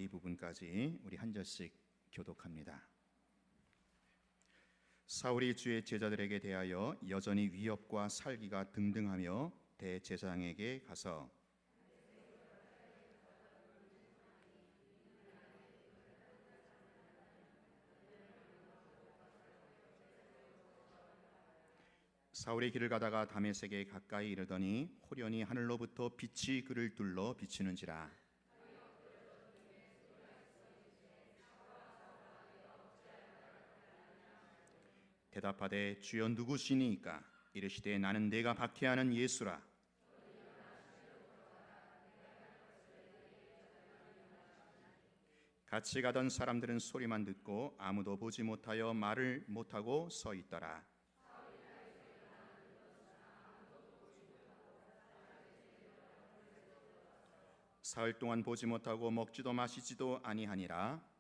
이 부분까지 우리 한 절씩 교독합니다. 사울이 주의 제자들에게 대하여 여전히 위협과 살기가 등등하며 대제사장에게 가서 사울이 길을 가다가 다메섹에 가까이 이르더니 호련히 하늘로부터 빛이 그를 둘러 비치는지라. 대답하되 주여 누구시니까? 이르시되 나는 내가 박해하는 예수라. 같이 가던 사람들은 소리만 듣고 아무도 보지 못하여 말을 못하고 서 있더라. 사흘 동안 보지 못하고 먹지도 마시지도 아니하니라.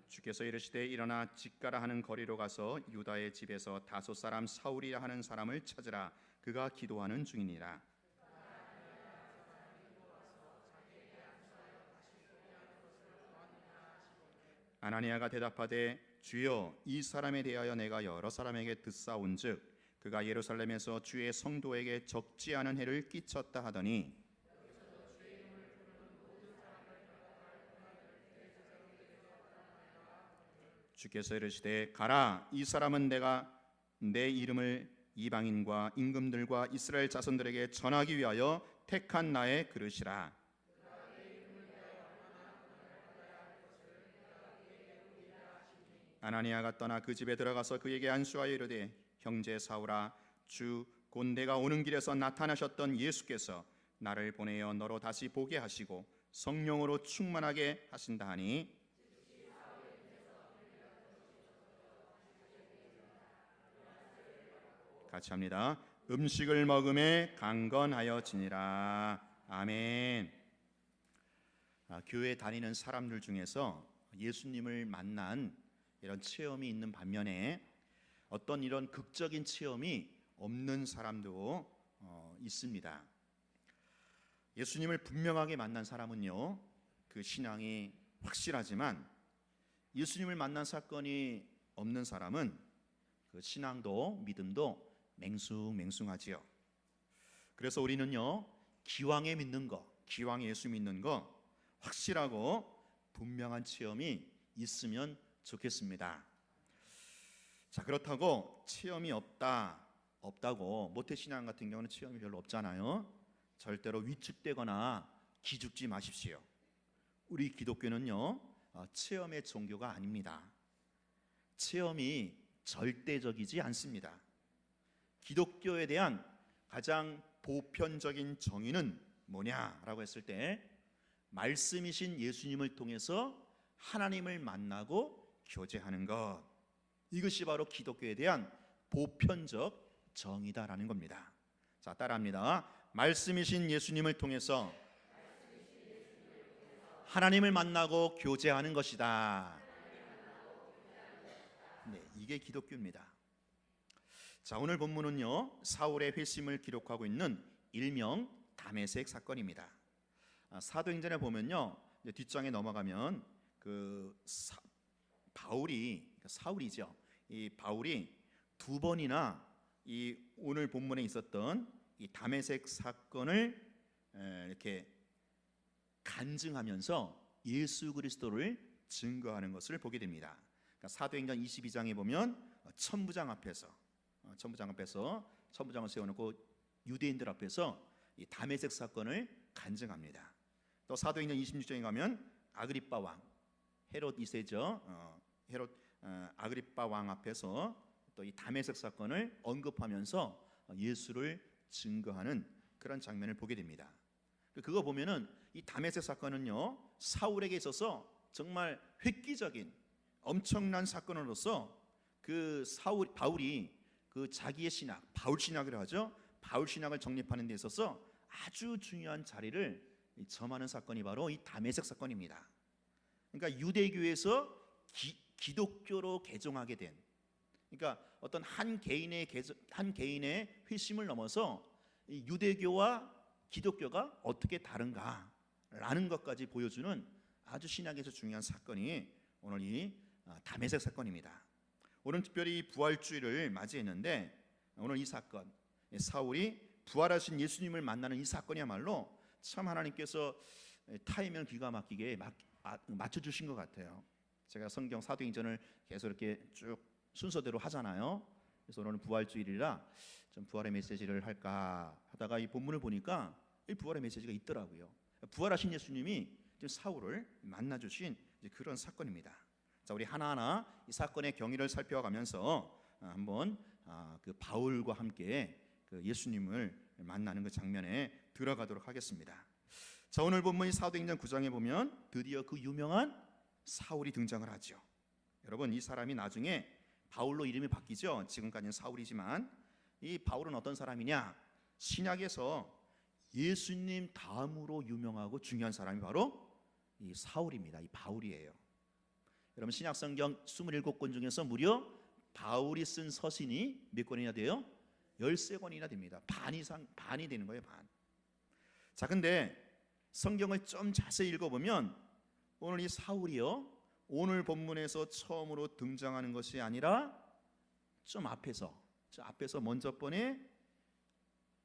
주께서 이르시되 일어나 직가라 하는 거리로 가서 유다의 집에서 다소 사람 사울이라 하는 사람을 찾으라. 그가 기도하는 중이니라. 아나니아가 대답하되 주여 이 사람에 대하여 내가 여러 사람에게 듣사온즉 그가 예루살렘에서 주의 성도에게 적지 않은 해를 끼쳤다 하더니 주께서 이르시되 가라. 이 사람은 내가 내 이름을 이방인과 임금들과 이스라엘 자손들에게 전하기 위하여 택한 나의 그릇이라. 아나니아가 떠나 그 집에 들어가서 그에게 안수하여 이르되 형제 사울아, 주 곧 내가 오는 길에서 나타나셨던 예수께서 나를 보내어 너로 다시 보게 하시고 성령으로 충만하게 하신다 하니 같이 합니다. 음식을 먹음에 강건하여지니라. 아멘. 교회 다니는 사람들 중에서 예수님을 만난 이런 체험이 있는 반면에 어떤 이런 극적인 체험이 없는 사람도 있습니다. 예수님을 분명하게 만난 사람은요, 그 신앙이 확실하지만 예수님을 만난 사건이 없는 사람은 그 신앙도 믿음도 맹숭맹숭하지요. 그래서 우리는요, 기왕에 믿는 거, 기왕에 예수 믿는 거 확실하고 분명한 체험이 있으면 좋겠습니다. 자, 그렇다고 체험이 없다고 모태신앙 같은 경우는 체험이 별로 없잖아요. 절대로 위축되거나 기죽지 마십시오. 우리 기독교는요, 체험의 종교가 아닙니다. 체험이 절대적이지 않습니다. 기독교에 대한 가장 보편적인 정의는 뭐냐라고 했을 때 말씀이신 예수님을 통해서 하나님을 만나고 교제하는 것, 이것이 바로 기독교에 대한 보편적 정의다라는 겁니다. 자, 따라합니다. 말씀이신 예수님을 통해서 하나님을 만나고 교제하는 것이다. 네, 이게 기독교입니다. 자, 오늘 본문은요, 사울의 회심을 기록하고 있는 일명 다메섹 사건입니다. 사도행전에 보면요, 이제 뒷장에 넘어가면 바울이, 사울이죠. 이 바울이 두 번이나 이 오늘 본문에 있었던 이 다메섹 사건을 이렇게 간증하면서 예수 그리스도를 증거하는 것을 보게 됩니다. 그러니까 사도행전 22장에 보면 천부장 앞에서 천부장을 세워놓고 유대인들 앞에서 이 다메섹 사건을 간증합니다. 또 사도행전 26장에 가면 아그리빠 왕, 헤롯 2세죠. 아그리빠 왕 앞에서 또 이 다메섹 사건을 언급하면서 예수를 증거하는 그런 장면을 보게 됩니다. 그거 보면은 이 다메섹 사건은요, 사울에게 있어서 정말 획기적인 엄청난 사건으로서 바울이 그 자기의 신학, 바울 신학이라고 하죠. 바울 신학을 정립하는 데 있어서 아주 중요한 자리를 점하는 사건이 바로 이 다메섹 사건입니다. 그러니까 유대교에서 기독교로 개종하게 된 그러니까 어떤 한 개인의 회심을 넘어서 이 유대교와 기독교가 어떻게 다른가라는 것까지 보여주는 아주 신약에서 중요한 사건이 오늘 이 다메섹 사건입니다. 오늘 특별히 부활주의를 맞이했는데 오늘 이 사건, 사울이 부활하신 예수님을 만나는 이 사건이야말로 참 하나님께서 타이밍을 기가 막히게 맞춰주신 것 같아요. 제가 성경 사도행전을 계속 이렇게 쭉 순서대로 하잖아요. 그래서 오늘은 부활주일이라 좀 부활의 메시지를 할까 하다가 이 본문을 보니까 이 부활의 메시지가 있더라고요. 부활하신 예수님이 지금 사울을 만나주신 그런 사건입니다. 자, 우리 하나하나 이 사건의 경위를 살펴가면서 한번 그 바울과 함께 그 예수님을 만나는 그 장면에 들어가도록 하겠습니다. 자, 오늘 본문이 사도행전 9장에 보면 드디어 그 유명한 사울이 등장을 하죠. 여러분, 이 사람이 나중에 바울로 이름이 바뀌죠. 지금까지는 사울이지만 이 바울은 어떤 사람이냐? 신약에서 예수님 다음으로 유명하고 중요한 사람이 바로 이 사울입니다. 이 바울이에요. 여러분, 신약 성경 27권 중에서 무려 바울이 쓴 서신이 몇 권이나 돼요? 13권이나 됩니다. 반이 되는 거예요, 반. 자, 근데 성경을 좀 자세히 읽어보면 오늘 이 사울이요, 오늘 본문에서 처음으로 등장하는 것이 아니라 좀 앞에서 먼저 번에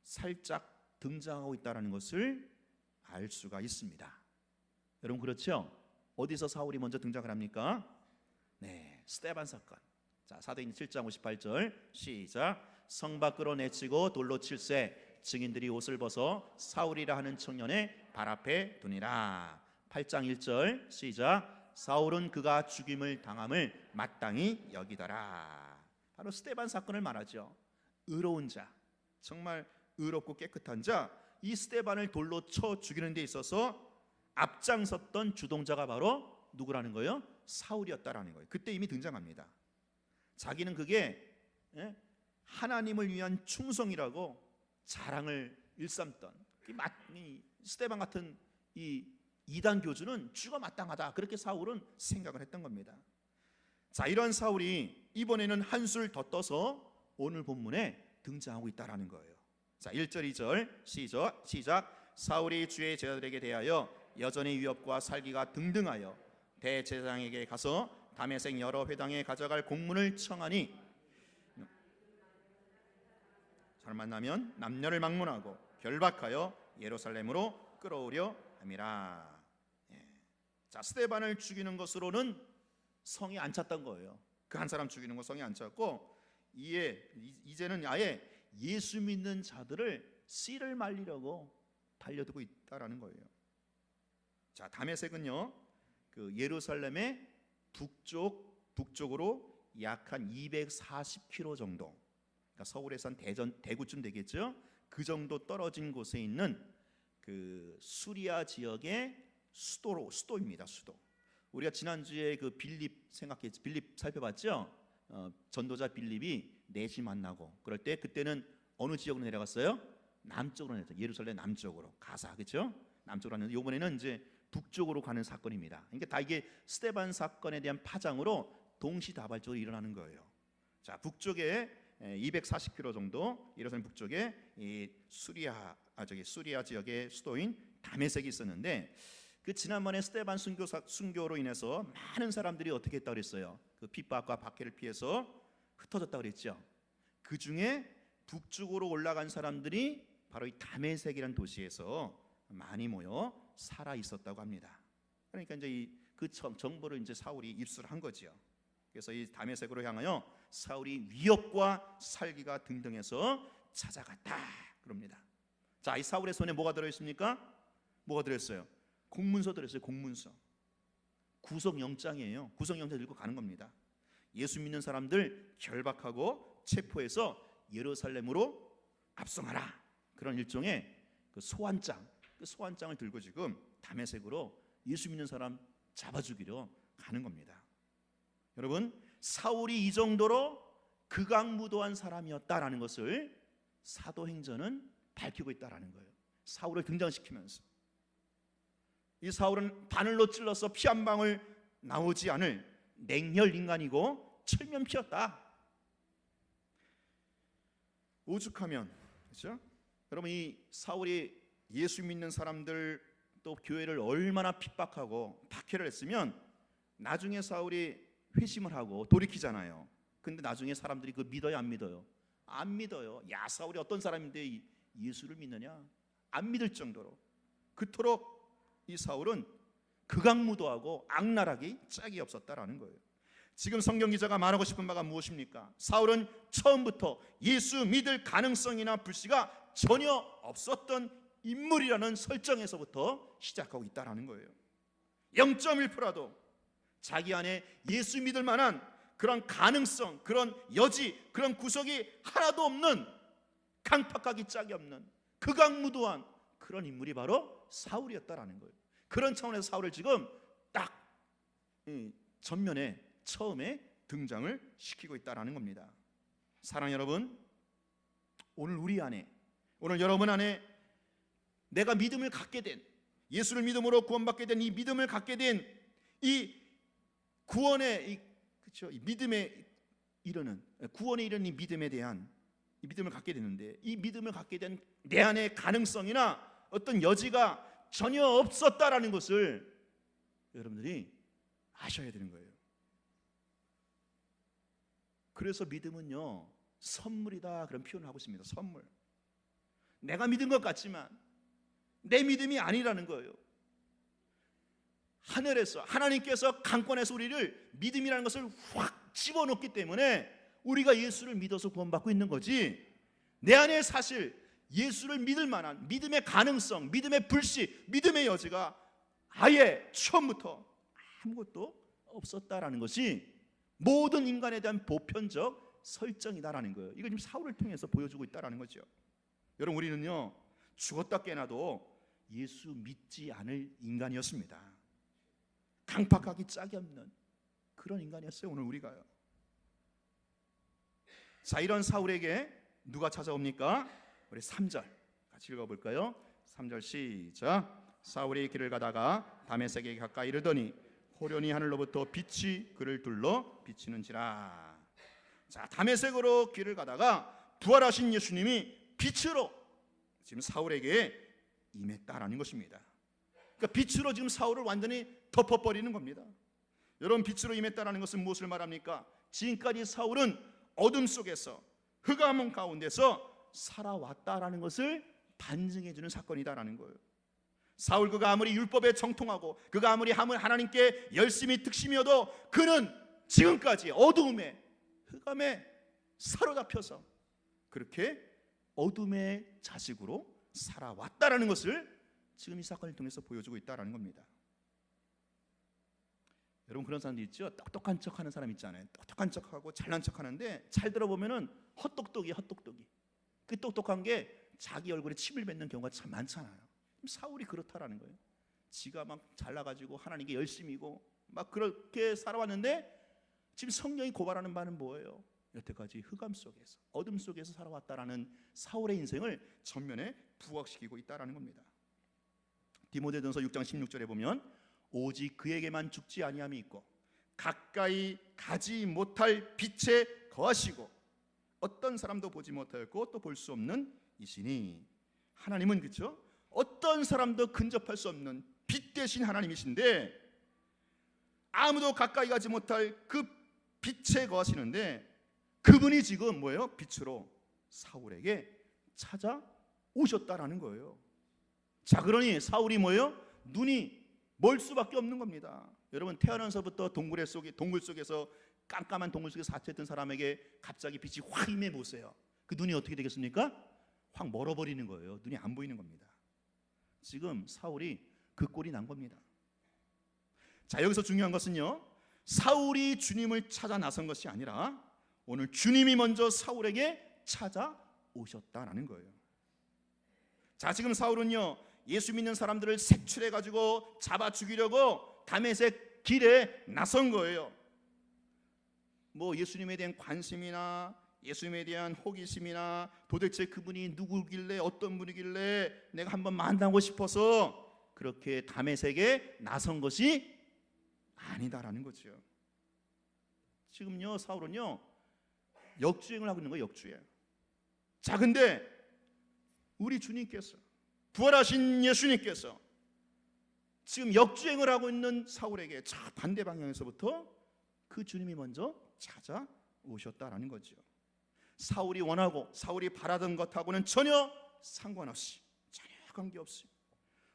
살짝 등장하고 있다는 것을 알 수가 있습니다. 여러분, 그렇죠? 어디서 사울이 먼저 등장을 합니까? 네, 스데반 사건. 자, 사도행전 7장 58절 시작. 성 밖으로 내치고 돌로 칠세 증인들이 옷을 벗어 사울이라 하는 청년의 발 앞에 두니라. 8장 1절 시작. 사울은 그가 죽임을 당함을 마땅히 여기더라. 바로 스데반 사건을 말하죠. 의로운 자, 정말 의롭고 깨끗한 자, 이 스데반을 돌로 쳐 죽이는 데 있어서 앞장섰던 주동자가 바로 누구라는 거예요? 사울이었다라는 거예요. 그때 이미 등장합니다. 자기는 그게 하나님을 위한 충성이라고 자랑을 일삼던 이 스데반 같은 이 이단 교주는 죽어 마땅하다, 그렇게 사울은 생각을 했던 겁니다. 자, 이런 사울이 이번에는 한술 더 떠서 오늘 본문에 등장하고 있다라는 거예요. 자, 1절 2절 시작. 사울이 주의 제자들에게 대하여 여전히 위협과 살기가 등등하여 대제사장에게 가서 다메섹 여러 회당에 가져갈 공문을 청하니 사람 만나면 남녀를 막론하고 결박하여 예루살렘으로 끌어오려 함이라. 자, 스데반을 죽이는 것으로는 성이 안 찼던 거예요. 그 한 사람 죽이는 거 성이 안 찼고 이제는 아예 예수 믿는 자들을 씨를 말리려고 달려들고 있다라는 거예요. 자, 다메섹은요, 그 예루살렘의 북쪽으로 약 한 240km 정도, 그러니까 서울에서 한 대구쯤 되겠죠. 그 정도 떨어진 곳에 있는 그 수리아 지역의 수도입니다. 수도. 우리가 지난주에 그 빌립 살펴봤죠. 전도자 빌립이 넷이 만나고 그럴 때 그때는 어느 지역으로 내려갔어요? 남쪽으로 내려갔어요. 예루살렘 남쪽으로, 가사, 그렇죠? 남쪽으로 갔는데 이번에는 이제 북쪽으로 가는 사건입니다. 그러니까 다 이게 스데반 사건에 대한 파장으로 동시다발적으로 일어나는 거예요. 자, 북쪽에 240km 정도, 예루살렘 북쪽에 이 수리아 지역의 수도인 다메섹이 있었는데, 그 지난번에 스데반 순교로 인해서 많은 사람들이 어떻게 했다고 그랬어요? 그 핍박과 박해를 피해서 흩어졌다고 그랬죠. 그 중에 북쪽으로 올라간 사람들이 바로 이 다메섹이라는 도시에서 많이 모여 살아 있었다고 합니다. 그러니까 이제 그 정보를 이제 사울이 입수를 한 거죠. 그래서 이 다메섹으로 향하여 사울이 위협과 살기가 등등해서 찾아갔다 그럽니다. 자, 이 사울의 손에 뭐가 들어 있습니까? 뭐가 들어 있어요? 공문서 들어 있어요. 공문서. 구속영장이에요. 구속영장 들고 가는 겁니다. 예수 믿는 사람들 결박하고 체포해서 예루살렘으로 압송하라, 그런 일종의 그 소환장, 그 소환장을 들고 지금 다메섹으로 예수 믿는 사람 잡아 죽이려 가는 겁니다. 여러분, 사울이 이 정도로 극악무도한 사람이었다라는 것을 사도행전은 밝히고 있다라는 거예요. 사울을 등장시키면서 이 사울은 바늘로 찔러서 피 한 방울 나오지 않을 냉혈 인간이고 철면피였다. 오죽하면, 그렇죠? 여러분, 이 사울이 예수 믿는 사람들 또 교회를 얼마나 핍박하고 박해를 했으면 나중에 사울이 회심을 하고 돌이키잖아요. 근데 나중에 사람들이 그거 믿어요, 안 믿어요? 안 믿어요. 야, 사울이 어떤 사람인데 예수를 믿느냐? 안 믿을 정도로. 그토록 이 사울은 극악무도하고 악랄하기 짝이 없었다라는 거예요. 지금 성경 기자가 말하고 싶은 바가 무엇입니까? 사울은 처음부터 예수 믿을 가능성이나 불씨가 전혀 없었던 인물이라는 설정에서부터 시작하고 있다라는 거예요. 0.1%라도 자기 안에 예수 믿을 만한 그런 가능성, 그런 여지, 그런 구석이 하나도 없는, 강팍하기 짝이 없는 극악무도한 그런 인물이 바로 사울이었다라는 거예요. 그런 차원에서 사울을 지금 딱 전면에 처음에 등장을 시키고 있다라는 겁니다. 사랑 여러분, 오늘 우리 안에, 오늘 여러분 안에 내가 믿음을 갖게 된, 예수를 믿음으로 구원받게 된 이 믿음을 갖게 된 이 구원의 그렇죠, 이 믿음에 이르는, 구원에 이르는 이 믿음에 대한 이 믿음을 갖게 되는데, 이 믿음을 갖게 된 내 안의 가능성이나 어떤 여지가 전혀 없었다라는 것을 여러분들이 아셔야 되는 거예요. 그래서 믿음은요, 선물이다, 그런 표현을 하고 있습니다. 선물. 내가 믿은 것 같지만 내 믿음이 아니라는 거예요. 하늘에서, 하나님께서 강권에서 우리를 믿음이라는 것을 확 집어넣기 때문에 우리가 예수를 믿어서 구원받고 있는 거지, 내 안에 사실 예수를 믿을 만한 믿음의 가능성, 믿음의 불씨, 믿음의 여지가 아예 처음부터 아무것도 없었다라는 것이 모든 인간에 대한 보편적 설정이다라는 거예요. 이걸 지금 사울을 통해서 보여주고 있다라는 거죠. 여러분, 우리는요, 죽었다 깨나도 예수 믿지 않을 인간이었습니다. 강팍하기 짝이 없는 그런 인간이었어요, 오늘 우리가요. 자, 이런 사울에게 누가 찾아옵니까? 우리 3절 같이 읽어볼까요? 3절 시작. 사울이 길을 가다가 다메섹에 가까이 이르더니 호련히 하늘로부터 빛이 그를 둘러 비치는지라. 자, 다메섹으로 길을 가다가 부활하신 예수님이 빛으로 지금 사울에게 임했다라는 것입니다. 그러니까 빛으로 지금 사울을 완전히 덮어버리는 겁니다. 여러분, 빛으로 임했다라는 것은 무엇을 말합니까? 지금까지 사울은 어둠 속에서, 흑암 가운데서 살아왔다라는 것을 반증해주는 사건이다라는 거예요. 사울, 그가 아무리 율법에 정통하고 그가 아무리 하나님께 열심히 특심이어도 그는 지금까지 어두움에, 흑암에 사로잡혀서 그렇게 어둠의 자식으로 살아왔다라는 것을 지금 이 사건을 통해서 보여주고 있다라는 겁니다. 여러분, 그런 사람들 있죠? 똑똑한 척하는 사람 있잖아요. 똑똑한 척하고 잘난 척하는데 잘 들어보면은 헛똑똑이에요, 헛똑똑이. 그 똑똑한 게 자기 얼굴에 침을 뱉는 경우가 참 많잖아요. 사울이 그렇다라는 거예요. 지가 막 잘나가지고 하나님께 열심이고 막 그렇게 살아왔는데 지금 성령이 고발하는 바는 뭐예요? 여태까지 흑암 속에서, 어둠 속에서 살아왔다라는 사울의 인생을 전면에 부각시키고 있다라는 겁니다. 디모데전서 6장 16절에 보면 오직 그에게만 죽지 아니함이 있고 가까이 가지 못할 빛에 거하시고 어떤 사람도 보지 못하였고 또 볼 수 없는 이시니, 하나님은 그렇죠? 어떤 사람도 근접할 수 없는 빛 대신 하나님이신데 아무도 가까이 가지 못할 그 빛에 거하시는데 그분이 지금 뭐예요? 빛으로 사울에게 찾아오셨다라는 거예요. 자, 그러니 사울이 뭐예요? 눈이 멀 수밖에 없는 겁니다. 여러분, 태어나서부터 동굴 속에서 깜깜한 동굴 속에 사체했던 사람에게 갑자기 빛이 확 임해 보세요. 그 눈이 어떻게 되겠습니까? 확 멀어버리는 거예요. 눈이 안 보이는 겁니다. 지금 사울이 그 꼴이 난 겁니다. 자, 여기서 중요한 것은요, 사울이 주님을 찾아 나선 것이 아니라 오늘 주님이 먼저 사울에게 찾아오셨다라는 거예요. 자, 지금 사울은요, 예수 믿는 사람들을 색출해가지고 잡아 죽이려고 다메섹 길에 나선 거예요. 뭐 예수님에 대한 관심이나 예수님에 대한 호기심이나 도대체 그분이 누구길래, 어떤 분이길래 내가 한번 만나고 싶어서 그렇게 다메섹에 나선 것이 아니다라는 거죠. 지금요, 사울은요 역주행을 하고 있는 거예요. 역주행. 자, 근데 우리 주님께서, 부활하신 예수님께서 지금 역주행을 하고 있는 사울에게 저 반대 방향에서부터 그 주님이 먼저 찾아오셨다라는 거죠. 사울이 원하고 사울이 바라던 것하고는 전혀 상관없이, 전혀 관계없이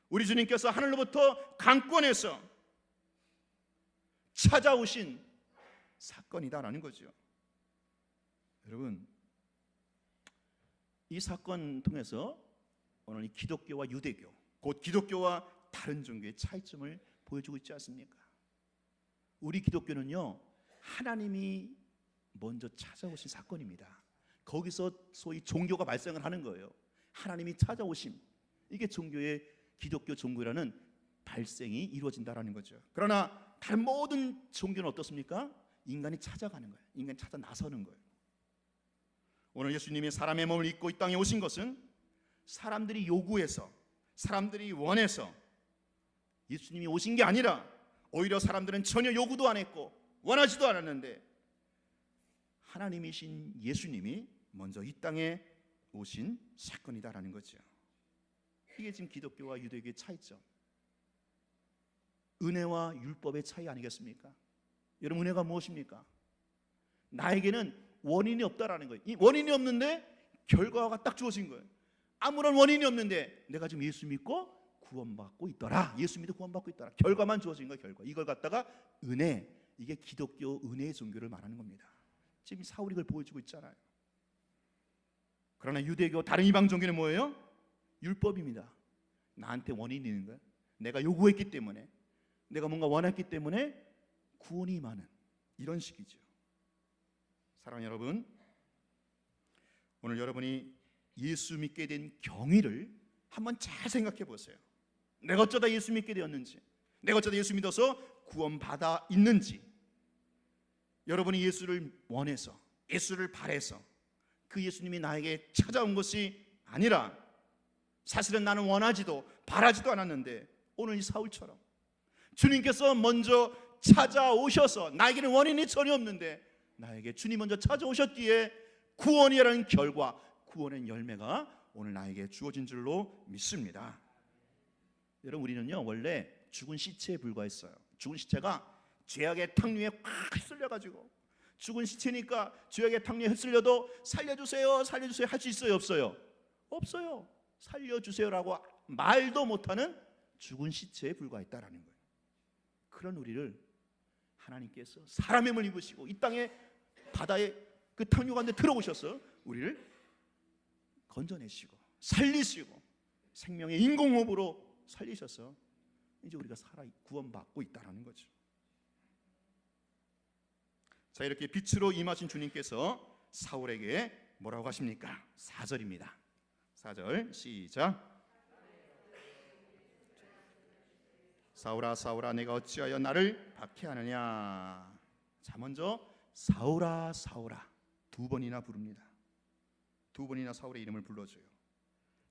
우리 주님께서 하늘로부터 강권해서 찾아오신 사건이다라는 거죠. 여러분, 이 사건 통해서 오늘 이 기독교와 유대교, 곧 기독교와 다른 종교의 차이점을 보여주고 있지 않습니까? 우리 기독교는요, 하나님이 먼저 찾아오신 사건입니다. 거기서 소위 종교가 발생을 하는 거예요. 하나님이 찾아오심, 이게 종교의, 기독교 종교라는 발생이 이루어진다라는 거죠. 그러나 다른 모든 종교는 어떻습니까? 인간이 찾아가는 거예요. 인간이 찾아 나서는 거예요. 오늘 예수님이 사람의 몸을 입고 이 땅에 오신 것은 사람들이 요구해서, 사람들이 원해서 예수님이 오신 게 아니라, 오히려 사람들은 전혀 요구도 안 했고 원하지도 않았는데 하나님이신 예수님이 먼저 이 땅에 오신 사건이다라는 거죠. 이게 지금 기독교와 유대교의 차이점, 은혜와 율법의 차이 아니겠습니까? 여러분, 은혜가 무엇입니까? 나에게는 원인이 없다라는 거예요. 이 원인이 없는데 결과가 딱 주어진 거예요. 아무런 원인이 없는데 내가 지금 예수 믿고 구원받고 있더라, 예수 믿고 구원받고 있더라, 결과만 주어진 거예요. 결과. 이걸 갖다가 은혜, 이게 기독교 은혜의 종교를 말하는 겁니다. 지금 사울이 그걸 보여주고 있잖아요. 그러나 유대교, 다른 이방 종교는 뭐예요? 율법입니다. 나한테 원인이 있는 거예요. 내가 요구했기 때문에, 내가 뭔가 원했기 때문에 구원이 임하는, 이런 식이죠. 사랑하는 여러분, 오늘 여러분이 예수 믿게 된 경위를 한번 잘 생각해 보세요. 내가 어쩌다 예수 믿게 되었는지, 내가 어쩌다 예수 믿어서 구원받아 있는지, 여러분이 예수를 원해서, 예수를 바래서 그 예수님이 나에게 찾아온 것이 아니라, 사실은 나는 원하지도 바라지도 않았는데 오늘 이 사울처럼 주님께서 먼저 찾아오셔서, 나에게는 원인이 전혀 없는데 나에게 주님 먼저 찾아오셨기에 구원이라는 결과, 구원의 열매가 오늘 나에게 주어진 줄로 믿습니다. 여러분, 우리는요 원래 죽은 시체에 불과했어요. 죽은 시체가 죄악의 탕류에 꽉 휩쓸려가지고, 죽은 시체니까 죄악의 탕류에 휩쓸려도 살려주세요, 살려주세요 할 수 있어요, 없어요? 없어요. 살려주세요라고 말도 못하는 죽은 시체에 불과했다라는 거예요. 그런 우리를 하나님께서 사람의 몸을 입으시고 이 땅에, 바다에 그 탕류 가운데 들어오셔서 우리를 건져내시고 살리시고 생명의 인공호흡으로 살리셔서 이제 우리가 살아 구원받고 있다라는 거죠. 자, 이렇게 빛으로 임하신 주님께서 사울에게 뭐라고 하십니까? 4절입니다. 4절 시작. 사울아 사울아 내가 어찌하여 나를 박해하느냐. 자, 먼저 사울아 사울아 두 번이나 부릅니다. 두 번이나 사울의 이름을 불러줘요.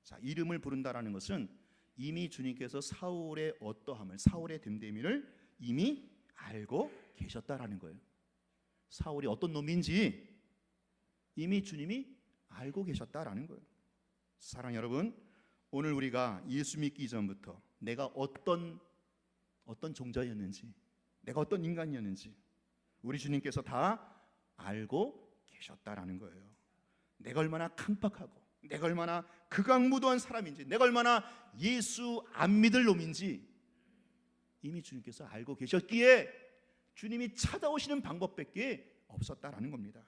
자, 이름을 부른다라는 것은 이미 주님께서 사울의 어떠함을, 사울의 됨됨이를 이미 알고 계셨다라는 거예요. 사울이 어떤 놈인지 이미 주님이 알고 계셨다라는 거예요. 사랑 여러분, 오늘 우리가 예수 믿기 이전부터 내가 어떤 종자였는지, 내가 어떤 인간이었는지 우리 주님께서 다 알고 계셨다라는 거예요. 내가 얼마나 강팍하고, 내가 얼마나 극악무도한 사람인지, 내가 얼마나 예수 안 믿을 놈인지 이미 주님께서 알고 계셨기에 주님이 찾아오시는 방법밖에 없었다라는 겁니다.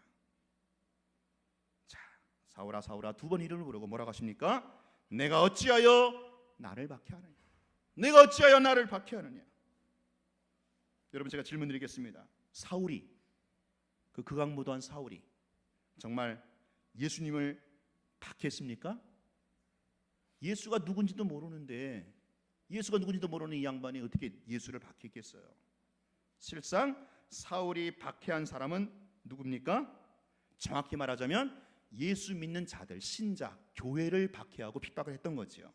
자, 사울아 사울아 두 번 이름을 부르고 뭐라고 하십니까? 내가 어찌하여 나를 박해하느냐. 내가 어찌하여 나를 박해하느냐. 여러분, 제가 질문 드리겠습니다. 사울이, 그 극악무도한 사울이 정말 예수님을 박해했습니까? 예수가 누군지도 모르는데, 예수가 누군지도 모르는 이 양반이 어떻게 예수를 박해했겠어요? 실상 사울이 박해한 사람은 누굽니까? 정확히 말하자면 예수 믿는 자들, 신자, 교회를 박해하고 핍박을 했던 거지요.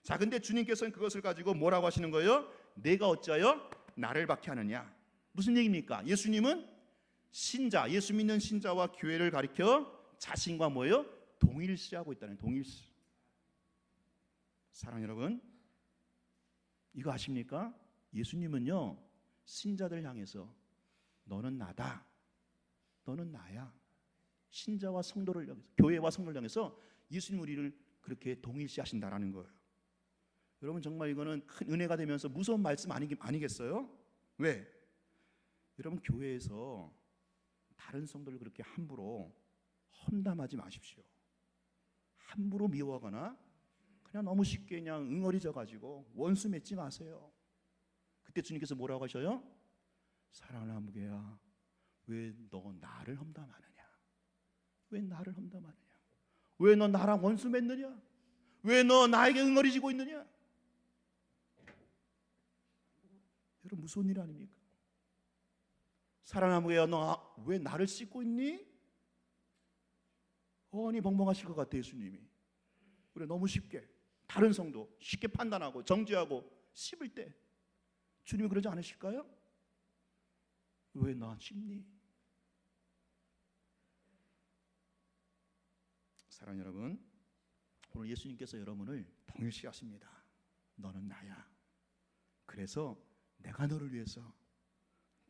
자, 근데 주님께서는 그것을 가지고 뭐라고 하시는 거예요? 내가 어찌하여 나를 박해하느냐. 무슨 얘기입니까? 예수님은 신자, 예수 믿는 신자와 교회를 가리켜 자신과 뭐예요? 동일시하고 있다는, 동일시. 사랑 여러분, 이거 아십니까? 예수님은요, 신자들 향해서 너는 나다, 너는 나야. 신자와 성도를 향해서, 교회와 성도를 향해서 예수님 우리를 그렇게 동일시하신다라는 거예요. 여러분, 정말 이거는 큰 은혜가 되면서 무서운 말씀 아니겠어요? 왜? 여러분, 교회에서 다른 성도를 그렇게 함부로 험담하지 마십시오. 함부로 미워하거나 그냥 너무 쉽게 그냥 응어리져 가지고 원수 맺지 마세요. 그때 주님께서 뭐라고 하셔요? 사랑하는 한무개야, 왜 너 나를 험담하느냐? 왜 나를 험담하느냐? 왜 너 나랑 원수 맺느냐? 왜 너 나에게 응어리지고 있느냐? 여러분, 무서운 일 아닙니까? 사랑하는 한무개야, 너 왜 나를 씻고 있니? 어니 벙벙하실 것 같아. 예수님이 우리 너무 쉽게 다른 성도 쉽게 판단하고 정죄하고 씹을 때 주님이 그러지 않으실까요? 왜 나 씹니? 사랑 여러분, 오늘 예수님께서 여러분을 동일시하십니다. 너는 나야. 그래서 내가 너를 위해서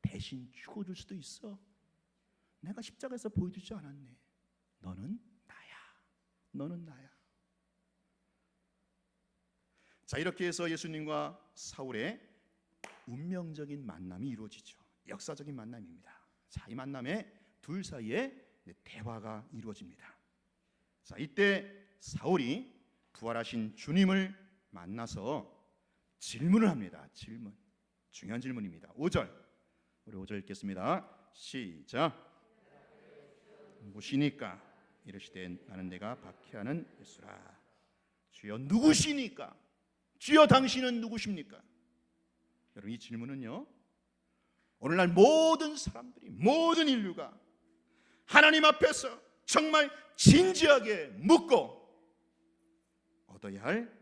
대신 죽어줄 수도 있어. 내가 십자가에서 보여주지 않았네. 너는 나야. 너는 나야. 자, 이렇게 해서 예수님과 사울의 운명적인 만남이 이루어지죠. 역사적인 만남입니다. 자, 이 만남에 둘 사이에 대화가 이루어집니다. 자, 이때 사울이 부활하신 주님을 만나서 질문을 합니다. 질문. 중요한 질문입니다. 5절. 우리 5절 읽겠습니다. 시작. 무엇이니까 이르시되 나는 내가 박해하는 예수라. 주여 누구시니까? 주여 당신은 누구십니까? 여러분, 이 질문은요, 오늘날 모든 사람들이, 모든 인류가 하나님 앞에서 정말 진지하게 묻고 얻어야 할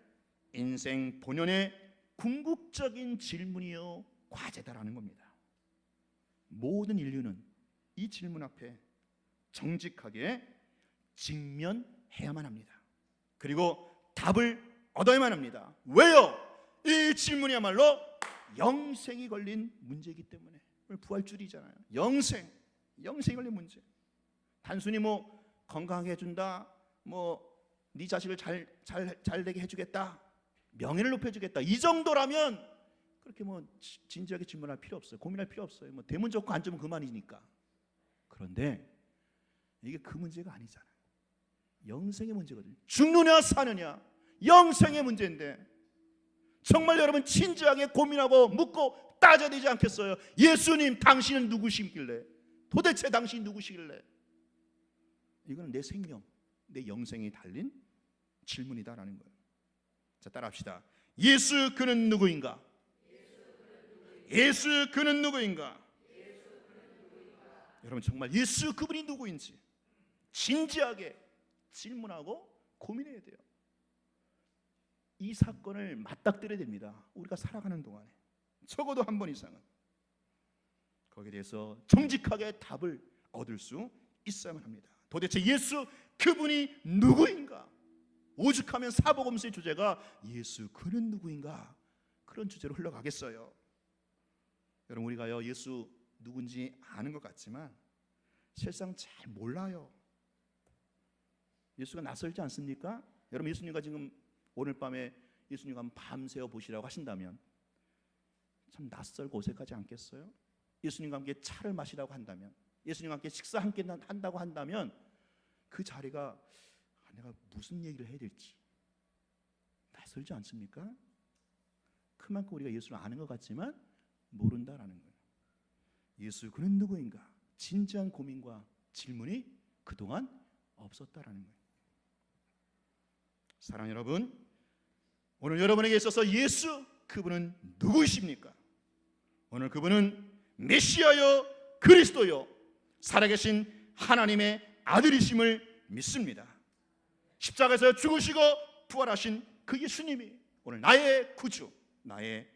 인생 본연의 궁극적인 질문이요 과제다라는 겁니다. 모든 인류는 이 질문 앞에 정직하게 직면해야만 합니다. 그리고 답을 얻어야만 합니다. 왜요? 이 질문이야말로 영생이 걸린 문제이기 때문에. 부활주의잖아요. 영생이 걸린 문제. 단순히 뭐 건강하게 해준다, 뭐 네 자식을 잘 되게 해주겠다, 명예를 높여주겠다, 이 정도라면 그렇게 뭐 진지하게 질문할 필요 없어요. 고민할 필요 없어요. 뭐 대문 좋고 안 좋으면 그만이니까. 그런데 이게 그 문제가 아니잖아요. 영생의 문제거든요. 죽느냐 사느냐, 영생의 문제인데 정말 여러분 진지하게 고민하고 묻고 따져야 되지 않겠어요? 예수님, 당신은 누구시길래? 도대체 당신이 누구시길래? 이건 내 생명, 내 영생이 달린 질문이다라는 거예요. 자, 따라합시다. 예수 그는 누구인가? 예수 그는 누구인가? 여러분, 정말 예수 그분이 누구인지 진지하게 질문하고 고민해야 돼요. 이 사건을 맞닥뜨려야 됩니다. 우리가 살아가는 동안에 적어도 한 번 이상은 거기에 대해서 정직하게 답을 얻을 수 있어야만 합니다. 도대체 예수 그분이 누구인가? 오죽하면 사복음서의 주제가 예수 그는 누구인가? 그런 주제로 흘러가겠어요. 여러분, 우리가요 예수 누군지 아는 것 같지만 실상 잘 몰라요. 예수가 낯설지 않습니까? 여러분, 예수님과 지금 오늘 밤에 예수님 한번 밤새워 보시라고 하신다면 참 낯설고 어색하지 않겠어요? 예수님과 함께 차를 마시라고 한다면, 예수님과 함께 식사 함께 한다고 한다면 그 자리가 내가 무슨 얘기를 해야 될지 낯설지 않습니까? 그만큼 우리가 예수를 아는 것 같지만 모른다라는 거예요. 예수 그는 누구인가? 진지한 고민과 질문이 그동안 없었다라는 거예요. 사랑 여러분, 오늘 여러분에게 있어서 예수 그분은 누구이십니까? 오늘 그분은 메시아요 그리스도요 살아계신 하나님의 아들이심을 믿습니다. 십자가에서 죽으시고 부활하신 그 예수님이 오늘 나의 구주, 나의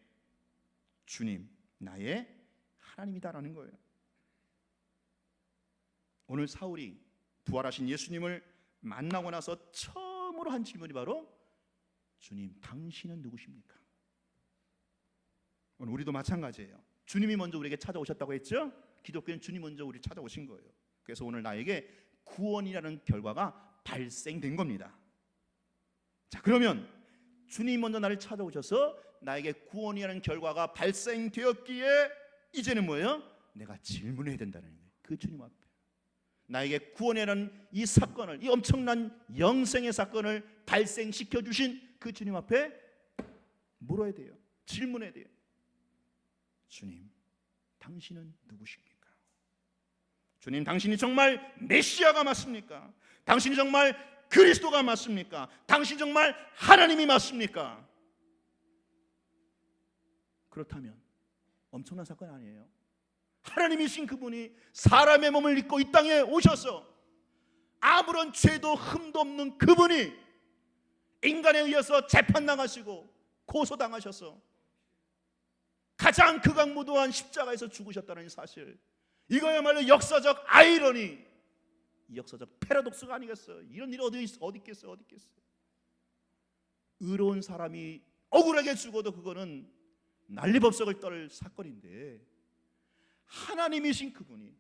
주님, 나의 하나님이다라는 거예요. 오늘 사울이 부활하신 예수님을 만나고 나서 처음으로 한 질문이 바로 주님, 당신은 누구십니까? 오늘 우리도 마찬가지예요. 주님이 먼저 우리에게 찾아오셨다고 했죠? 기독교는 주님 먼저 우리를 찾아오신 거예요. 그래서 오늘 나에게 구원이라는 결과가 발생된 겁니다. 자, 그러면 주님 먼저 나를 찾아오셔서 나에게 구원이라는 결과가 발생되었기에 이제는 뭐예요? 내가 질문해야 된다는 거예요. 그 주님 앞에 나에게 구원이라는 이 사건을, 이 엄청난 영생의 사건을 발생시켜 주신 그 주님 앞에 물어야 돼요. 질문해야 돼요. 주님, 당신은 누구십니까? 주님, 당신이 정말 메시아가 맞습니까? 당신이 정말 그리스도가 맞습니까? 당신 정말 하나님이 맞습니까? 그렇다면 엄청난 사건 아니에요? 하나님이신 그분이 사람의 몸을 입고 이 땅에 오셔서 아무런 죄도 흠도 없는 그분이 인간에 의해서 재판당하시고 고소당하셔서 가장 극악무도한 십자가에서 죽으셨다는 사실, 이거야말로 역사적 아이러니, 역사적 패러독스가 아니겠어요? 이런 일이 어디 있겠어요? 어디 있겠어요? 의로운 사람이 억울하게 죽어도 그거는 난리법석을 떨 사건인데, 하나님이신 그분이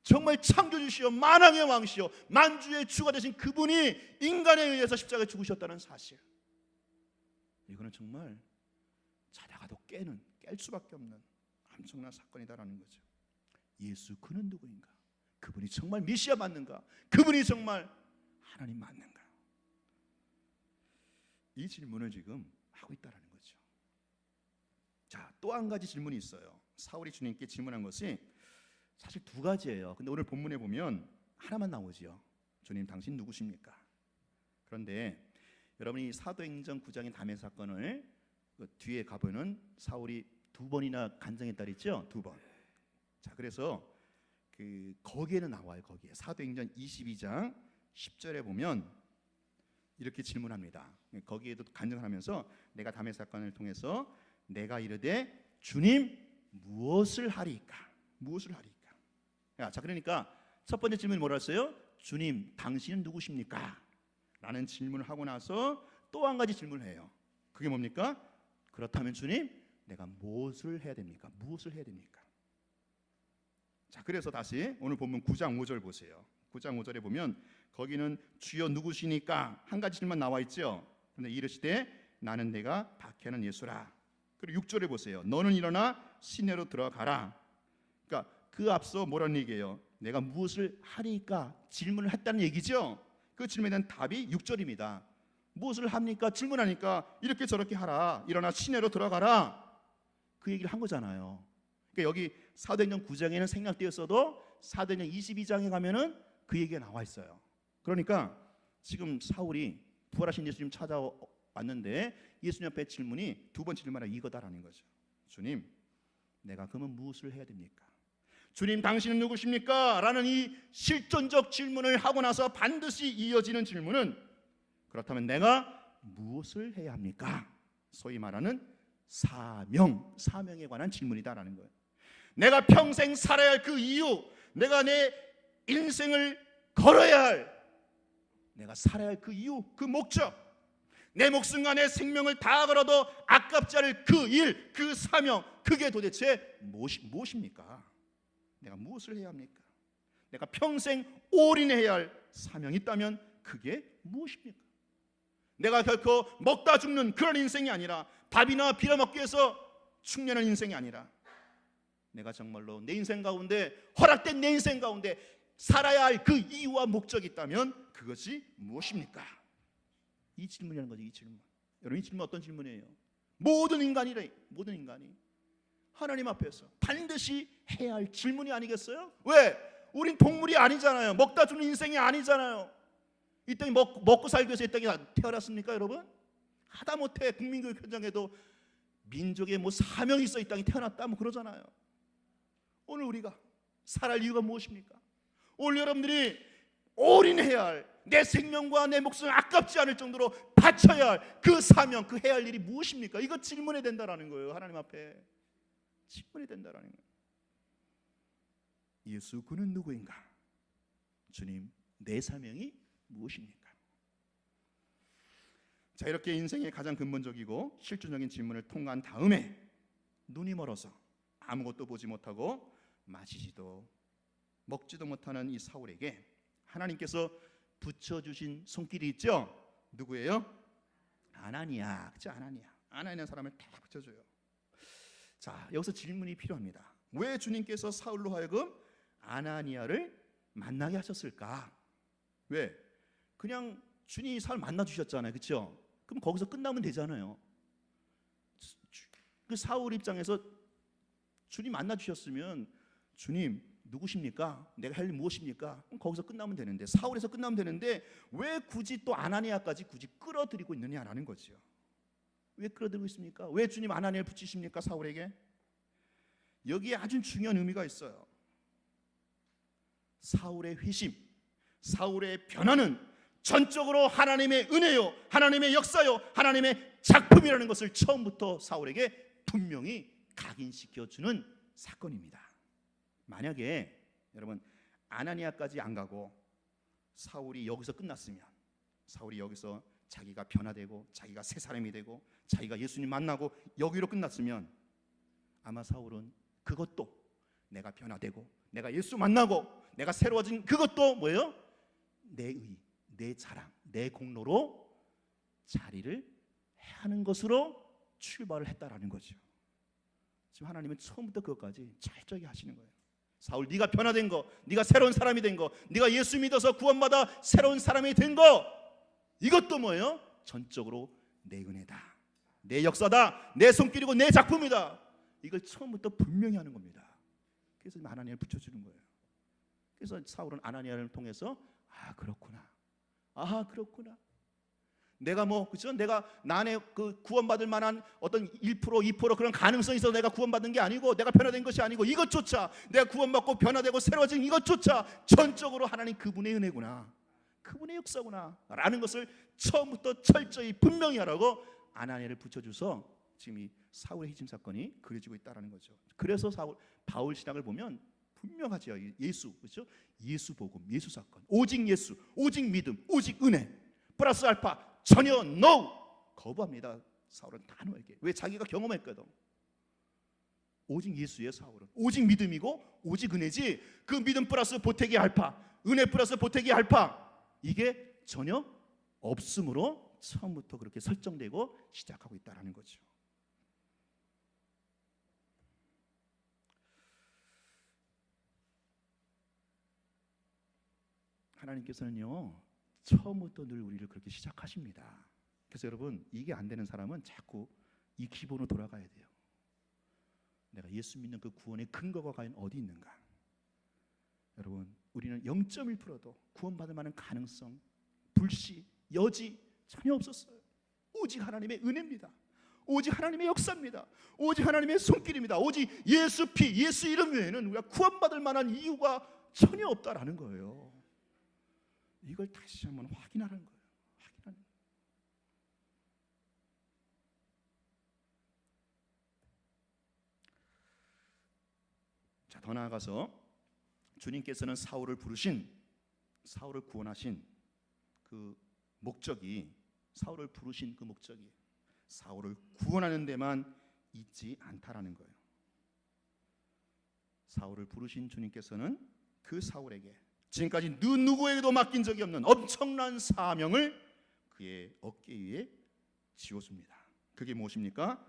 정말 창조주시오 만왕의 왕시오 만주의 주가 되신 그분이 인간에 의해서 십자가에 죽으셨다는 사실, 이거는 정말 자다가도 깰 수밖에 없는 엄청난 사건이다라는 거죠. 예수, 그는 누구인가? 그분이 정말 메시아 맞는가? 그분이 정말 하나님 맞는가? 이 질문을 지금 하고 있다라는 거죠. 자, 또 한 가지 질문이 있어요. 사울이 주님께 질문한 것이 사실 두 가지예요. 근데 오늘 본문에 보면 하나만 나오지요. 주님, 당신 누구십니까? 그런데 여러분이 사도행전 9장의 담의 사건을 그 뒤에 가보면 사울이 두 번이나 간증했다 그랬죠? 두 번. 자, 그래서 거기에는 나와요. 거기에 사도행전 22장 10절에 보면 이렇게 질문합니다. 거기에도 간증을 하면서 내가 담의 사건을 통해서 내가 이르되 주님 무엇을 하리까? 무엇을 하리까? 자, 그러니까 첫 번째 질문이 뭐라 했어요? 주님, 당신은 누구십니까? 라는 질문을 하고 나서 또 한 가지 질문을 해요. 그게 뭡니까? 그렇다면 주님, 내가 무엇을 해야 됩니까? 무엇을 해야 됩니까? 자, 그래서 다시 오늘 본문 9장 5절 보세요. 9장 5절에 보면 거기는 주여 누구시니까 한 가지 질문 나와 있죠. 그런데 이르시되 나는 내가 박해하는 예수라. 그리고 6절에 보세요. 너는 일어나 시내로 들어가라. 그러니까 그 앞서 뭐라는 얘기예요? 내가 무엇을 하리까 질문을 했다는 얘기죠. 그 질문에 대한 답이 6절입니다. 무엇을 합니까? 질문하니까 이렇게 저렇게 하라. 일어나 시내로 들어가라. 그 얘기를 한 거잖아요. 그러니까 여기 사도행전 9장에는 생략되었어도 사도행전 22장에 가면은 그 얘기가 나와 있어요. 그러니까 지금 사울이 부활하신 예수님 찾아왔는데 예수님 앞에 질문이 두 번째 질문이 이거다라는 거죠. 주님, 내가 그러면 무엇을 해야 됩니까? 주님, 당신은 누구십니까? 라는 이 실존적 질문을 하고 나서 반드시 이어지는 질문은 그렇다면 내가 무엇을 해야 합니까? 소위 말하는 사명에 관한 질문이다라는 거예요. 내가 평생 살아야 할 그 이유, 내가 내 인생을 걸어야 할, 내가 살아야 할 그 이유, 그 목적, 내 목숨과 내 생명을 다 걸어도 아깝지 않을 그 일, 그 사명, 그게 도대체 무엇입니까? 내가 무엇을 해야 합니까? 내가 평생 올인해야 할 사명이 있다면 그게 무엇입니까? 내가 결코 먹다 죽는 그런 인생이 아니라 밥이나 빌어먹기 위해서 축내는 인생이 아니라 내가 정말로 내 인생 가운데 허락된 내 인생 가운데 살아야 할 그 이유와 목적이 있다면 그것이 무엇입니까? 이 질문이라는 거죠. 이 질문. 여러분, 이 질문 어떤 질문이에요? 모든 인간이 하나님 앞에서 반드시 해야 할 질문이 아니겠어요? 왜? 우린 동물이 아니잖아요. 먹다 죽는 인생이 아니잖아요. 이 땅에 먹고 살기 위해서 이 땅에 태어났습니까, 여러분? 하다못해 국민교육 현장에도 민족의 사명이 있어 이 땅에 태어났다 그러잖아요. 오늘 우리가 살아갈 이유가 무엇입니까? 오늘 여러분들이 올인해야 할 내 생명과 내 목숨을 아깝지 않을 정도로 바쳐야 할 그 사명, 그 해야 할 일이 무엇입니까? 이거 질문해야 된다라는 거예요. 하나님 앞에 질문해야 된다라는 거예요. 예수, 그는 누구인가? 주님, 내 사명이 무엇입니까? 자, 이렇게 인생의 가장 근본적이고 실존적인 질문을 통과한 다음에 눈이 멀어서 아무것도 보지 못하고 마시지도 먹지도 못하는 이 사울에게 하나님께서 붙여주신 손길이 있죠? 누구예요? 아나니아. 그렇죠? 아나니아 사람을 딱 붙여줘요. 자, 여기서 질문이 필요합니다. 왜 주님께서 사울로 하여금 아나니아를 만나게 하셨을까? 왜? 그냥 주님이 사울 만나주셨잖아요. 그렇죠? 그럼 거기서 끝나면 되잖아요. 그 사울 입장에서 주님 만나주셨으면 주님 누구십니까? 내가 할 일 무엇입니까? 그럼 거기서 끝나면 되는데, 사울에서 끝나면 되는데 왜 굳이 또 아나니아까지 굳이 끌어들이고 있느냐라는 거죠. 왜 끌어들이고 있습니까? 왜 주님 아나니아를 붙이십니까? 사울에게? 여기에 아주 중요한 의미가 있어요. 사울의 회심, 사울의 변화는 전적으로 하나님의 은혜요, 하나님의 역사요, 하나님의 작품이라는 것을 처음부터 사울에게 분명히 각인시켜주는 사건입니다. 만약에 여러분 아나니아까지 안 가고 사울이 여기서 끝났으면, 사울이 여기서 자기가 변화되고 자기가 새 사람이 되고 자기가 예수님 만나고 여기로 끝났으면 아마 사울은 그것도 내가 변화되고 내가 예수 만나고 내가 새로워진 그것도 뭐예요? 내 의, 내 자랑, 내 공로로 자리를 하는 것으로 출발을 했다라는 거죠. 지금 하나님은 처음부터 그것까지 철저히 하시는 거예요. 사울, 네가 변화된 거, 네가 새로운 사람이 된 거, 네가 예수 믿어서 구원받아 새로운 사람이 된 거, 이것도 뭐예요? 전적으로 내 은혜다, 내 역사다, 내 손길이고 내 작품이다. 이걸 처음부터 분명히 하는 겁니다. 그래서 아나니아를 붙여주는 거예요. 그래서 사울은 아나니아를 통해서 그렇구나, 그렇구나. 내가 그죠? 내가 나안에 그 구원받을 만한 어떤 1%, 2% 그런 가능성이 있어서 내가 구원받은 게 아니고, 내가 변화된 것이 아니고, 이것조차 내가 구원받고 변화되고 새로워진 이것조차 전적으로 하나님 그분의 은혜구나, 그분의 역사구나 라는 것을 처음부터 철저히 분명히 하라고 아나니아를 붙여줘서 지금 이 사울의 희심 사건이 그려지고 있다는 거죠. 그래서 바울 신학을 보면 분명하죠. 예수, 그렇죠? 예수 복음, 예수 사건, 오직 예수, 오직 믿음, 오직 은혜 플러스 알파 전혀 NO 거부합니다. 사울은 단호하게. 왜? 자기가 경험했거든. 오직 예수의 사울은 오직 믿음이고 오직 은혜지, 그 믿음 플러스 보태기 알파, 은혜 플러스 보태기 알파, 이게 전혀 없음으로 처음부터 그렇게 설정되고 시작하고 있다는 거죠. 하나님께서는요 처음부터 늘 우리를 그렇게 시작하십니다. 그래서 여러분, 이게 안 되는 사람은 자꾸 이 기본으로 돌아가야 돼요. 내가 예수 믿는 그 구원의 근거가 과연 어디 있는가? 여러분, 우리는 0.1%도 구원받을 만한 가능성, 불씨, 여지 전혀 없었어요. 오직 하나님의 은혜입니다. 오직 하나님의 역사입니다. 오직 하나님의 손길입니다. 오직 예수 피, 예수 이름 외에는 우리가 구원받을 만한 이유가 전혀 없다라는 거예요. 이걸 다시 한번 확인하는 거예요. 자, 더 나아가서 주님께서는 사울을 구원하신 그 목적이, 사울을 부르신 그 목적이 사울을 구원하는 데만 있지 않다라는 거예요. 사울을 부르신 주님께서는 그 사울에게 지금까지 누구에게도 맡긴 적이 없는 엄청난 사명을 그의 어깨 위에 지어줍니다. 그게 무엇입니까?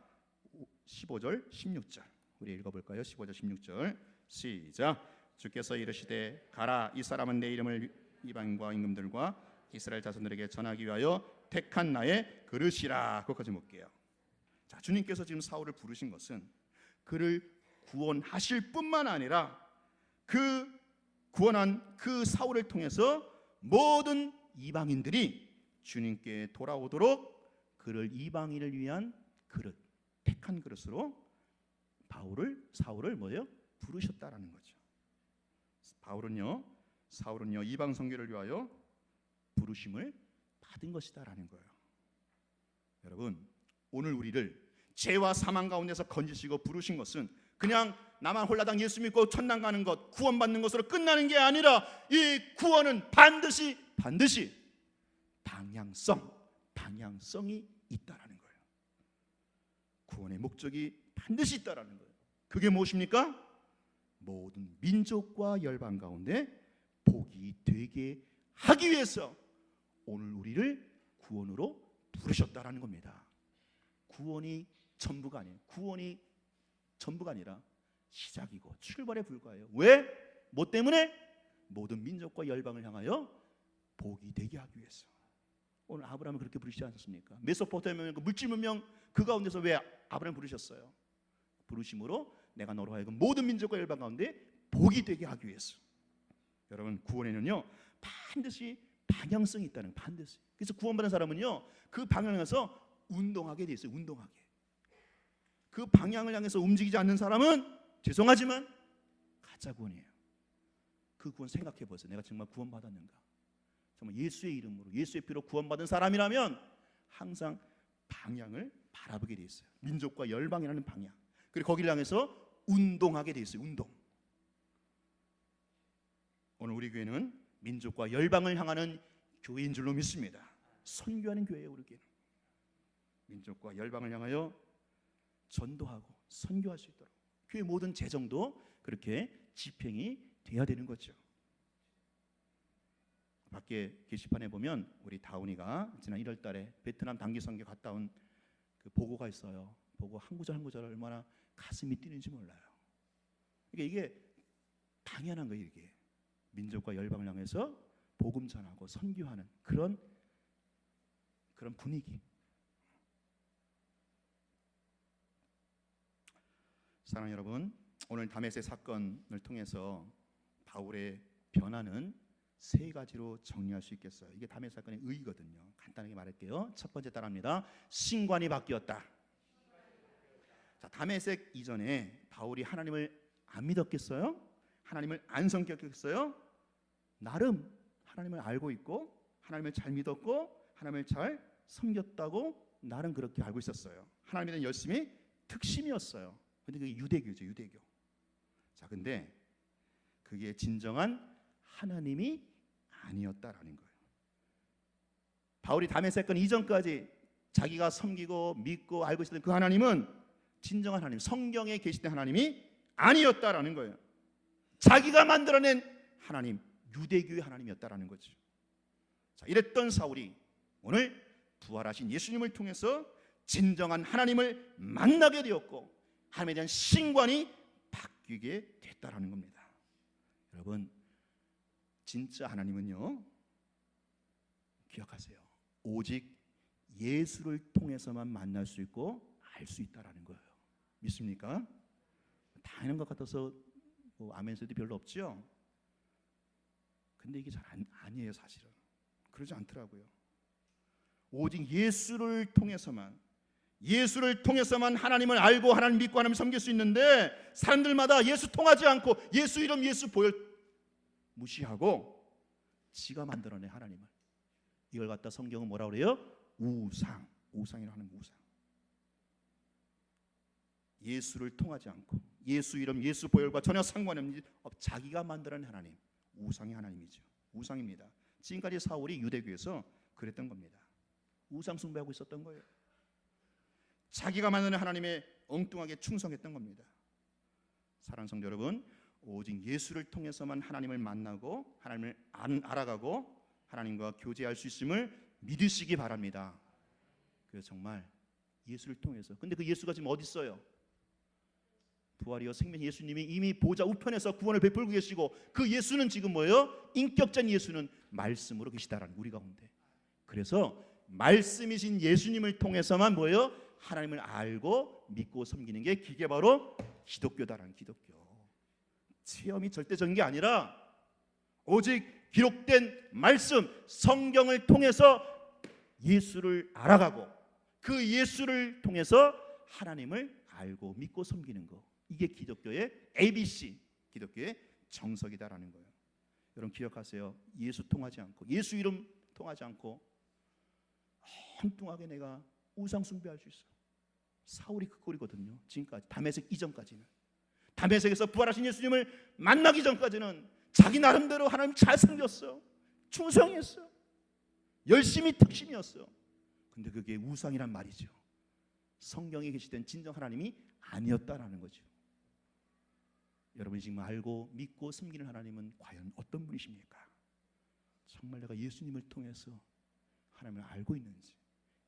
15절 16절 우리 읽어볼까요? 15절 16절 시작. 주께서 이르시되 가라, 이 사람은 내 이름을 이방인과 임금들과 이스라엘 자손들에게 전하기 위하여 택한 나의 그릇이라. 그것까지 볼게요. 자, 주님께서 지금 사울을 부르신 것은 그를 구원하실 뿐만 아니라 그 구원한 그 사울을 통해서 모든 이방인들이 주님께 돌아오도록 그를 이방인을 위한 그릇, 택한 그릇으로 사울을 뭐예요? 부르셨다라는 거죠. 사울은요 이방 선교를 위하여 부르심을 받은 것이다라는 거예요. 여러분, 오늘 우리를 죄와 사망 가운데서 건지시고 부르신 것은 그냥 나만 홀라당 예수 믿고 천당 가는 것, 구원받는 것으로 끝나는 게 아니라 이 구원은 반드시 방향성이 있다라는 거예요. 구원의 목적이 반드시 있다라는 거예요. 그게 무엇입니까? 모든 민족과 열방 가운데 복이 되게 하기 위해서 오늘 우리를 구원으로 부르셨다라는 겁니다. 구원이 전부가 아니에요. 구원이 전부가 아니라 시작이고 출발에 불과해요. 왜? 뭐 때문에? 모든 민족과 열방을 향하여 복이 되게 하기 위해서. 오늘 아브라함을 그렇게 부르시지 않습니까? 메소포타미아 물질 문명 그 가운데서 왜 아브라함을 부르셨어요? 부르심으로 내가 너로 하여금 모든 민족과 열방 가운데 복이 되게 하기 위해서. 여러분, 구원에는요 반드시 방향성이 있다는, 반드시. 그래서 구원받은 사람은요 그 방향에서 운동하게 돼 있어요. 운동하게. 그 방향을 향해서 움직이지 않는 사람은 죄송하지만 가짜 구원이에요. 그 구원 생각해 보세요. 내가 정말 구원받았는가? 정말 예수의 이름으로 예수의 피로 구원받은 사람이라면 항상 방향을 바라보게 돼 있어요. 민족과 열방이라는 방향. 그리고 거기를 향해서 운동하게 돼 있어요. 운동. 오늘 우리 교회는 민족과 열방을 향하는 교회인 줄로 믿습니다. 선교하는 교회예요. 우리 교회는 민족과 열방을 향하여 전도하고 선교할 수 있도록 교회 모든 재정도 그렇게 집행이 돼야 되는 거죠. 밖에 게시판에 보면 우리 다운이가 지난 1월 달에 베트남 단기 선교 갔다 온 그 보고가 있어요. 보고 한 구절 한 구절 얼마나 가슴이 뛰는지 몰라요. 이게 당연한 거예요. 이게 민족과 열방을 향해서 복음 전하고 선교하는 그런 분위기. 사랑하는 여러분, 오늘 다메섹 사건을 통해서 바울의 변화는 세 가지로 정리할 수 있겠어요. 이게 다메섹 사건의 의의거든요. 간단하게 말할게요. 첫 번째 따라합니다. 신관이 바뀌었다. 자, 다메섹 이전에 바울이 하나님을 안 믿었겠어요? 하나님을 안 섬겼겠어요? 나름 하나님을 알고 있고 하나님을 잘 믿었고 하나님을 잘 섬겼다고 나름 그렇게 알고 있었어요. 하나님에 대한 열심이 특심이었어요. 근데 그게 유대교죠. 유대교. 자, 근데 그게 진정한 하나님이 아니었다라는 거예요. 바울이 다메섹 사건 이전까지 자기가 섬기고 믿고 알고 있었던 그 하나님은 진정한 하나님, 성경에 계시던 하나님이 아니었다라는 거예요. 자기가 만들어낸 하나님, 유대교의 하나님이었다라는 거죠. 자, 이랬던 사울이 오늘 부활하신 예수님을 통해서 진정한 하나님을 만나게 되었고 하나님에 대한 신관이 바뀌게 됐다라는 겁니다. 여러분, 진짜 하나님은요, 기억하세요. 오직 예수를 통해서만 만날 수 있고 알 수 있다라는 거예요. 믿습니까? 다 아는 것 같아서 뭐 아멘 소리도 별로 없죠. 근데 이게 잘 아니에요. 사실은 그러지 않더라고요. 오직 예수를 통해서만 하나님을 알고 하나님 믿고 하나님 섬길 수 있는데 사람들마다 예수 통하지 않고 예수 이름 예수 보혈 무시하고 지가 만들어낸 하나님을, 이걸 갖다 성경은 뭐라 그래요? 우상이라고 하는 우상. 예수를 통하지 않고 예수 이름 예수 보혈과 전혀 상관없는 자기가 만들어낸 하나님, 우상의 하나님이죠. 우상입니다. 지금까지 사울이 유대교에서 그랬던 겁니다. 우상 숭배하고 있었던 거예요. 자기가 만드는 하나님에 엉뚱하게 충성했던 겁니다. 사랑하는 성도 여러분, 오직 예수를 통해서만 하나님을 만나고 하나님을 알아가고 하나님과 교제할 수 있음을 믿으시기 바랍니다. 그래서 정말 예수를 통해서. 근데 그 예수가 지금 어디 있어요? 부활이요 생명 예수님이 이미 보좌 우편에서 구원을 베풀고 계시고 그 예수는 지금 뭐예요? 인격적인 예수는 말씀으로 계시다라는 우리 가운데. 그래서 말씀이신 예수님을 통해서만 뭐예요? 하나님을 알고 믿고 섬기는 게 그게 바로 기독교다라는 기독교. 체험이 절대적인 게 아니라 오직 기록된 말씀 성경을 통해서 예수를 알아가고 그 예수를 통해서 하나님을 알고 믿고 섬기는 거, 이게 기독교의 ABC, 기독교의 정석이다라는 거예요. 여러분 기억하세요. 예수 통하지 않고 예수 이름 통하지 않고 엉뚱하게 내가 우상 숭배할 수 있어. 사울이 그 꼴이거든요. 지금까지 다메섹 이전까지는. 다메섹에서 부활하신 예수님을 만나기 전까지는 자기 나름대로 하나님 잘 섬겼어. 충성했어. 열심히 특심이었어. 근데 그게 우상이란 말이죠. 성경에 계시던 진정 하나님이 아니었다라는 거죠. 여러분이 지금 알고 믿고 섬기는 하나님은 과연 어떤 분이십니까? 정말 내가 예수님을 통해서 하나님을 알고 있는지,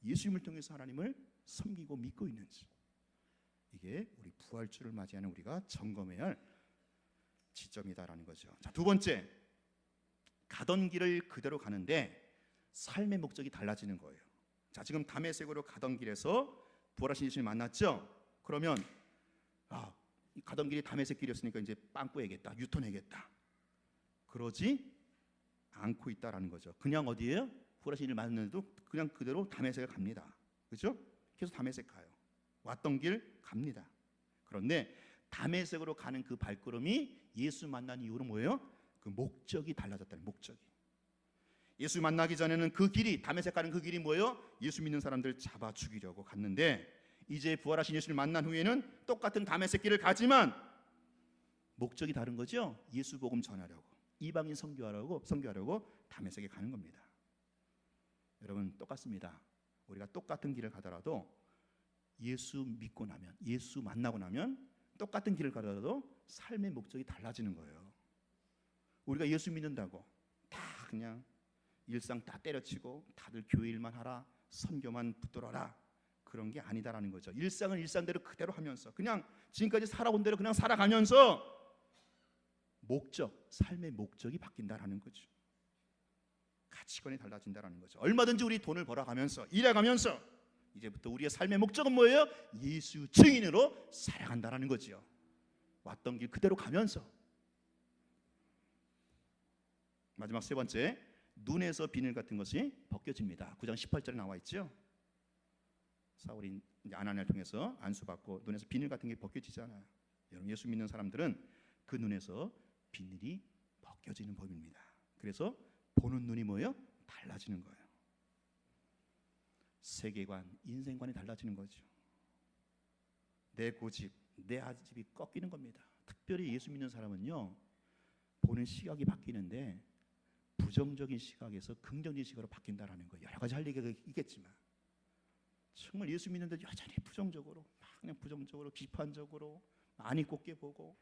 예수님을 통해서 하나님을 섬기고 믿고 있는지, 이게 우리 부활주를 맞이하는 우리가 점검해야 할 지점이다라는 거죠. 자, 두 번째, 가던 길을 그대로 가는데 삶의 목적이 달라지는 거예요. 자, 지금 다메섹으로 가던 길에서 부활하신 예수님 만났죠? 그러면 가던 길이 다메섹 길이었으니까 이제 빵꾸해야겠다, 유턴해야겠다. 그러지 않고 있다라는 거죠. 그냥 어디에요? 부활하신 예수님 만났는데도 그냥 그대로 다메섹을 갑니다. 그렇죠? 계속 다메섹 가요. 왔던 길 갑니다. 그런데 다메섹으로 가는 그 발걸음이 예수 만난 이후로 뭐예요? 그 목적이 달라졌다는 목적이. 예수 만나기 전에는 그 길이, 다메섹 가는 그 길이 뭐예요? 예수 믿는 사람들 잡아 죽이려고 갔는데 이제 부활하신 예수를 만난 후에는 똑같은 다메섹 길을 가지만 목적이 다른 거죠. 예수 복음 전하려고, 이방인 선교하려고 다메섹에 가는 겁니다. 여러분 똑같습니다. 우리가 똑같은 길을 가더라도 예수 믿고 나면, 예수 만나고 나면 똑같은 길을 가더라도 삶의 목적이 달라지는 거예요. 우리가 예수 믿는다고 다 그냥 일상 다 때려치고 다들 교회 일만 하라, 선교만 붙들어라, 그런 게 아니다라는 거죠. 일상은 일상대로 그대로 하면서 그냥 지금까지 살아온 대로 그냥 살아가면서 목적, 삶의 목적이 바뀐다라는 거죠. 가치관이 달라진다라는 거죠. 얼마든지 우리 돈을 벌어가면서 일해가면서 이제부터 우리의 삶의 목적은 뭐예요? 예수 증인으로 살아간다라는 거죠. 왔던 길 그대로 가면서. 마지막 세 번째, 눈에서 비늘 같은 것이 벗겨집니다. 9장 18절에 나와 있죠. 사울이 아나니아를 통해서 안수받고 눈에서 비늘 같은 게 벗겨지잖아요. 여러분 예수 믿는 사람들은 그 눈에서 비늘이 벗겨지는 법입니다. 그래서 보는 눈이 뭐예요? 달라지는 거예요. 세계관, 인생관이 달라지는 거죠. 내 고집, 내 아집이 꺾이는 겁니다. 특별히 예수 믿는 사람은요, 보는 시각이 바뀌는데 부정적인 시각에서 긍정적인 시각으로 바뀐다라는 거예요. 여러 가지 할 얘기가 있겠지만 정말 예수 믿는데 여전히 부정적으로, 그냥 부정적으로, 비판적으로 많이 곱게 보고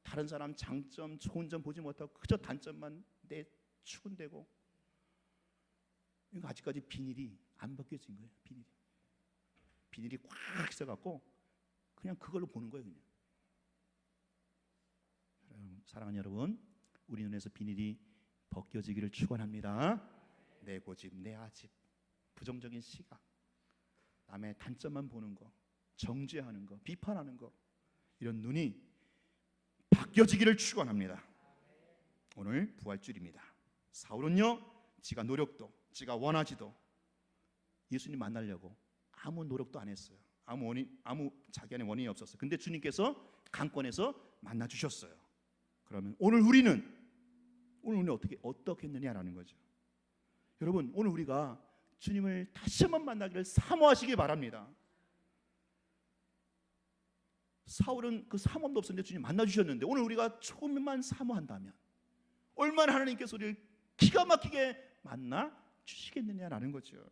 다른 사람 장점, 좋은 점 보지 못하고 그저 단점만 내 추근대고, 이거 아직까지 비닐이 안 벗겨진 거예요. 비닐이 꽉 있어갖고 그냥 그걸로 보는 거예요. 그냥. 사랑하는 여러분, 우리 눈에서 비닐이 벗겨지기를 축원합니다. 내 고집, 내 아집, 부정적인 시각, 남의 단점만 보는 거, 정죄하는 거, 비판하는 거, 이런 눈이 바뀌어지기를 축원합니다. 오늘 부활주일입니다. 사울은요, 지가 노력도, 지가 원하지도 예수님 만나려고 아무 노력도 안 했어요. 아무 자기 안에 원인이 없었어요. 근데 주님께서 강권에서 만나 주셨어요. 그러면 오늘 우리는 어떻게 했느냐라는 거죠. 여러분, 오늘 우리가 주님을 다시 한번 만나기를 사모하시기 바랍니다. 사울은 그 사모함도 없었는데 주님 만나 주셨는데 오늘 우리가 조금만 사모한다면 얼마나 하나님께서 우리를 기가 막히게 만나 주시겠느냐라는 거죠.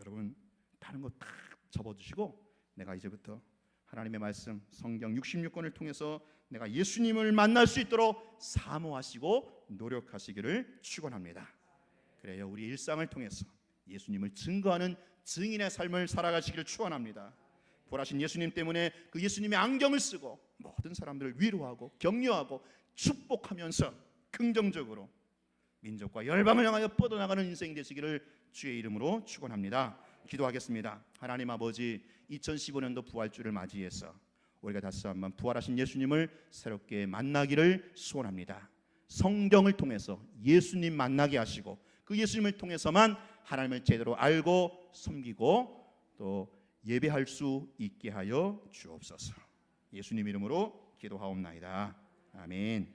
여러분, 다른 거 다 접어두시고 내가 이제부터 하나님의 말씀, 성경 66권을 통해서 내가 예수님을 만날 수 있도록 사모하시고 노력하시기를 축원합니다. 그래요, 우리 일상을 통해서 예수님을 증거하는 증인의 삶을 살아가시기를 축원합니다. 부활하신 예수님 때문에 그 예수님의 안경을 쓰고 모든 사람들을 위로하고 격려하고 축복하면서 긍정적으로 민족과 열방을 향하여 뻗어나가는 인생이 되시기를 주의 이름으로 축원합니다. 기도하겠습니다. 하나님 아버지, 2015년도 부활주를 맞이해서 우리가 다시 한번 부활하신 예수님을 새롭게 만나기를 소원합니다. 성경을 통해서 예수님 만나게 하시고 그 예수님을 통해서만 하나님을 제대로 알고 섬기고 또 예배할 수 있게 하여 주옵소서. 예수님 이름으로 기도하옵나이다. 아멘.